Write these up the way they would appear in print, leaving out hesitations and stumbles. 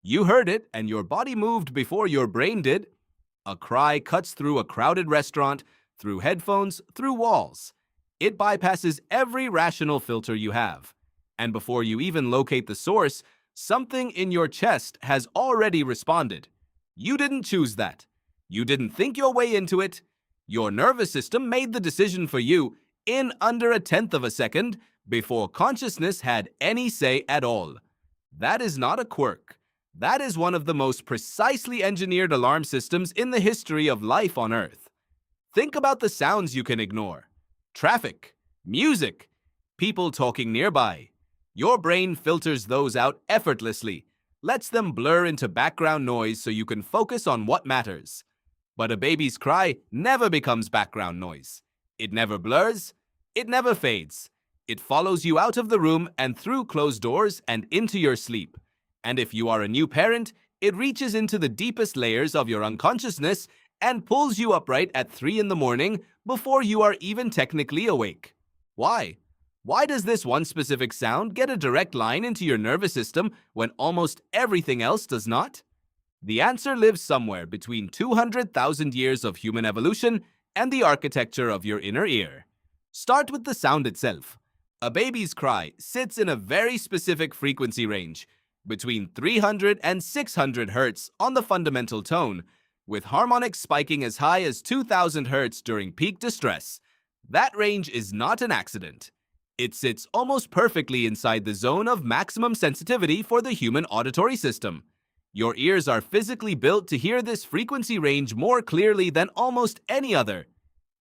You heard it, and your body moved before your brain did. A cry cuts through a crowded restaurant, through headphones, through walls. It bypasses every rational filter you have. And before you even locate the source, something in your chest has already responded. You didn't choose that. You didn't think your way into it. Your nervous system made the decision for you in under a tenth of a second before consciousness had any say at all. That is not a quirk. That is one of the most precisely engineered alarm systems in the history of life on Earth. Think about the sounds you can ignore. Traffic, music, people talking nearby. Your brain filters those out effortlessly, lets them blur into background noise so you can focus on what matters. But a baby's cry never becomes background noise. It never blurs. It never fades. It follows you out of the room and through closed doors and into your sleep. And if you are a new parent, it reaches into the deepest layers of your unconsciousness and pulls you upright at 3 in the morning before you are even technically awake. Why? Why does this one specific sound get a direct line into your nervous system when almost everything else does not? The answer lives somewhere between 200,000 years of human evolution and the architecture of your inner ear. Start with the sound itself. A baby's cry sits in a very specific frequency range, between 300 and 600 Hz on the fundamental tone, with harmonics spiking as high as 2000 Hz during peak distress. That range is not an accident. It sits almost perfectly inside the zone of maximum sensitivity for the human auditory system. Your ears are physically built to hear this frequency range more clearly than almost any other.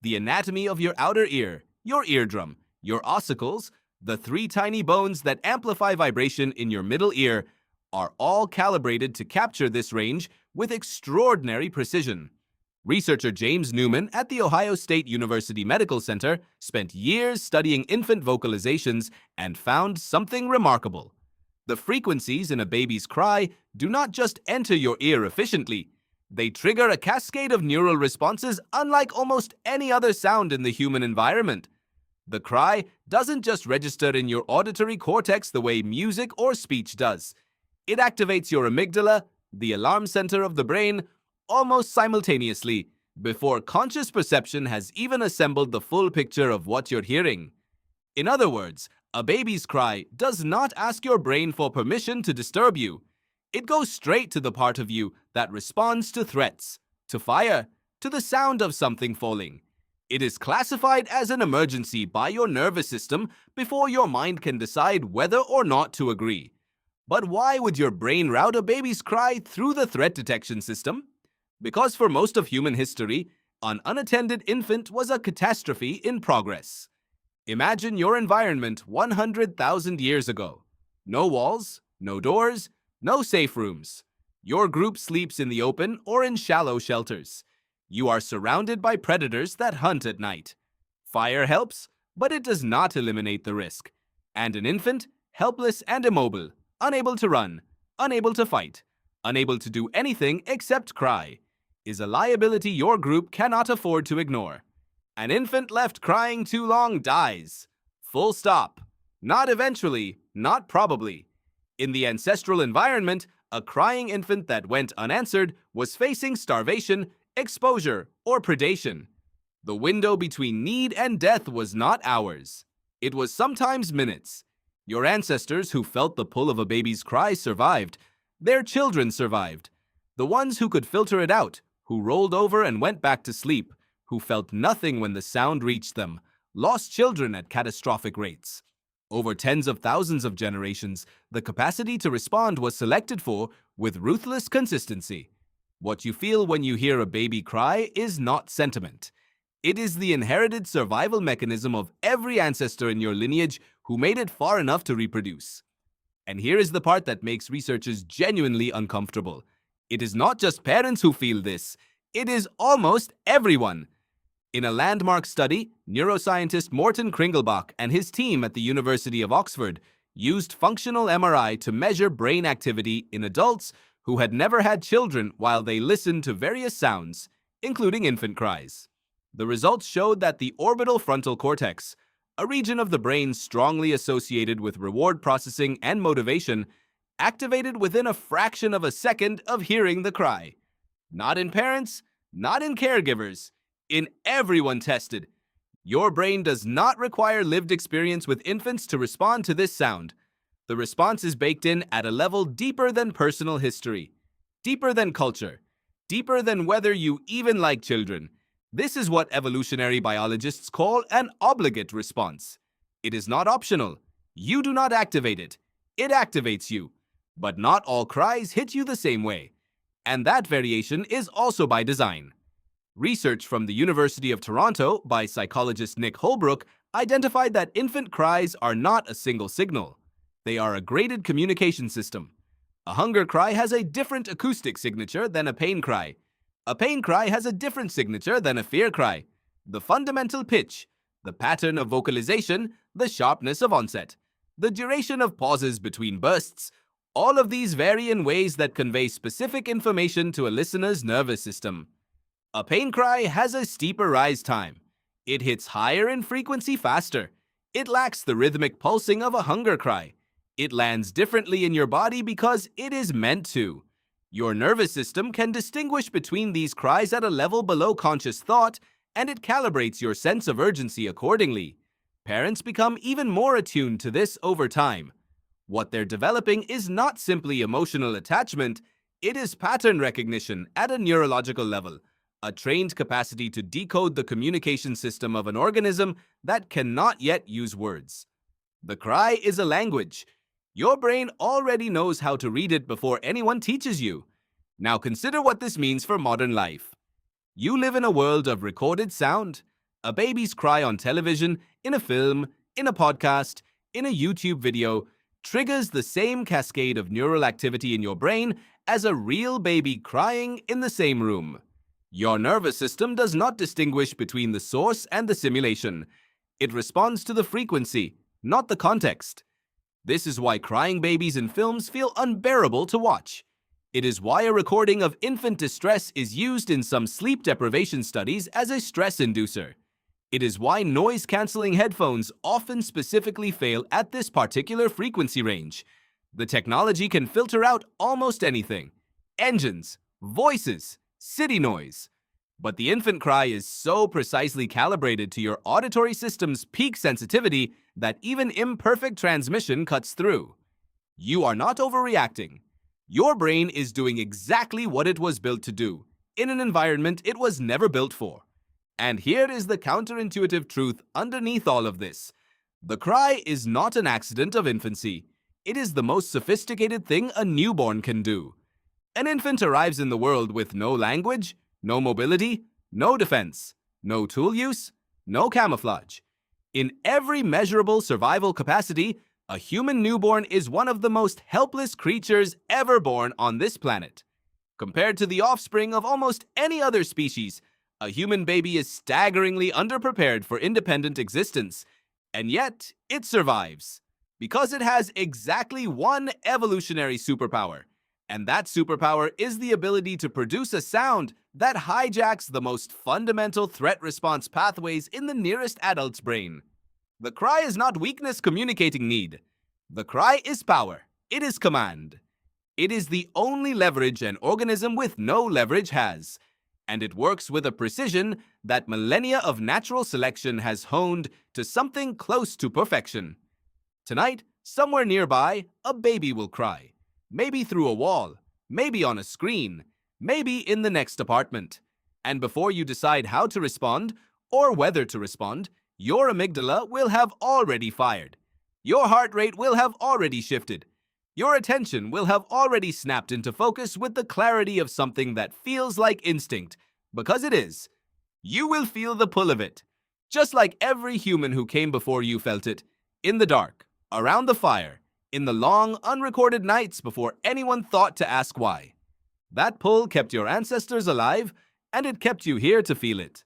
The anatomy of your outer ear, your eardrum, your ossicles, the 3 tiny bones that amplify vibration in your middle ear, are all calibrated to capture this range with extraordinary precision. Researcher James Newman at the Ohio State University Medical Center spent years studying infant vocalizations and found something remarkable. The frequencies in a baby's cry do not just enter your ear efficiently. They trigger a cascade of neural responses unlike almost any other sound in the human environment. The cry doesn't just register in your auditory cortex the way music or speech does. It activates your amygdala, the alarm center of the brain, almost simultaneously, before conscious perception has even assembled the full picture of what you're hearing. In other words, a baby's cry does not ask your brain for permission to disturb you. It goes straight to the part of you that responds to threats, to fire, to the sound of something falling. It is classified as an emergency by your nervous system before your mind can decide whether or not to agree. But why would your brain route a baby's cry through the threat detection system? Because for most of human history, an unattended infant was a catastrophe in progress. Imagine your environment 100,000 years ago. No walls, no doors, no safe rooms. Your group sleeps in the open or in shallow shelters. You are surrounded by predators that hunt at night. Fire helps, but it does not eliminate the risk. And an infant, helpless and immobile, unable to run, unable to fight, unable to do anything except cry, is a liability your group cannot afford to ignore. An infant left crying too long dies. Full stop. Not eventually, not probably. In the ancestral environment, a crying infant that went unanswered was facing starvation, exposure, or predation. The window between need and death was not hours. It was sometimes minutes. Your ancestors who felt the pull of a baby's cry survived. Their children survived. The ones who could filter it out, who rolled over and went back to sleep, who felt nothing when the sound reached them, lost children at catastrophic rates. Over tens of thousands of generations, the capacity to respond was selected for with ruthless consistency. What you feel when you hear a baby cry is not sentiment. It is the inherited survival mechanism of every ancestor in your lineage who made it far enough to reproduce. And here is the part that makes researchers genuinely uncomfortable. It is not just parents who feel this. It is almost everyone. In a landmark study, neuroscientist Morten Kringelbach and his team at the University of Oxford used functional MRI to measure brain activity in adults who had never had children while they listened to various sounds, including infant cries. The results showed that the orbital frontal cortex, a region of the brain strongly associated with reward processing and motivation, activated within a fraction of a second of hearing the cry. Not in parents, not in caregivers, in everyone tested. Your brain does not require lived experience with infants to respond to this sound. The response is baked in at a level deeper than personal history, deeper than culture, deeper than whether you even like children. This is what evolutionary biologists call an obligate response. It is not optional. You do not activate it. It activates you. But not all cries hit you the same way. And that variation is also by design. Research from the University of Toronto by psychologist Nick Holbrook identified that infant cries are not a single signal. They are a graded communication system. A hunger cry has a different acoustic signature than a pain cry. A pain cry has a different signature than a fear cry. The fundamental pitch, the pattern of vocalization, the sharpness of onset, the duration of pauses between bursts, all of these vary in ways that convey specific information to a listener's nervous system. A pain cry has a steeper rise time. It hits higher in frequency faster. It lacks the rhythmic pulsing of a hunger cry. It lands differently in your body because it is meant to. Your nervous system can distinguish between these cries at a level below conscious thought, and it calibrates your sense of urgency accordingly. Parents become even more attuned to this over time. What they're developing is not simply emotional attachment, it is pattern recognition at a neurological level, a trained capacity to decode the communication system of an organism that cannot yet use words. The cry is a language. Your brain already knows how to read it before anyone teaches you. Now consider what this means for modern life. You live in a world of recorded sound. A baby's cry on television, in a film, in a podcast, in a YouTube video, triggers the same cascade of neural activity in your brain as a real baby crying in the same room. Your nervous system does not distinguish between the source and the simulation. It responds to the frequency, not the context. This is why crying babies in films feel unbearable to watch. It is why a recording of infant distress is used in some sleep deprivation studies as a stress inducer. It is why noise-canceling headphones often specifically fail at this particular frequency range. The technology can filter out almost anything: engines, voices, city noise. But the infant cry is so precisely calibrated to your auditory system's peak sensitivity that even imperfect transmission cuts through. You are not overreacting. Your brain is doing exactly what it was built to do, in an environment it was never built for. And here is the counterintuitive truth underneath all of this. The cry is not an accident of infancy. It is the most sophisticated thing a newborn can do. An infant arrives in the world with no language, no mobility, no defense, no tool use, no camouflage. In every measurable survival capacity, a human newborn is one of the most helpless creatures ever born on this planet. Compared to the offspring of almost any other species, a human baby is staggeringly underprepared for independent existence, and yet it survives because it has exactly one evolutionary superpower, and that superpower is the ability to produce a sound that hijacks the most fundamental threat response pathways in the nearest adult's brain. The cry is not weakness communicating need. The cry is power. It is command. It is the only leverage an organism with no leverage has, and it works with a precision that millennia of natural selection has honed to something close to perfection. Tonight, somewhere nearby, a baby will cry. Maybe through a wall, maybe on a screen, maybe in the next apartment. And before you decide how to respond, or whether to respond, your amygdala will have already fired. Your heart rate will have already shifted. Your attention will have already snapped into focus with the clarity of something that feels like instinct, because it is. You will feel the pull of it, just like every human who came before you felt it, in the dark, around the fire, in the long, unrecorded nights before anyone thought to ask why. That pull kept your ancestors alive, and it kept you here to feel it.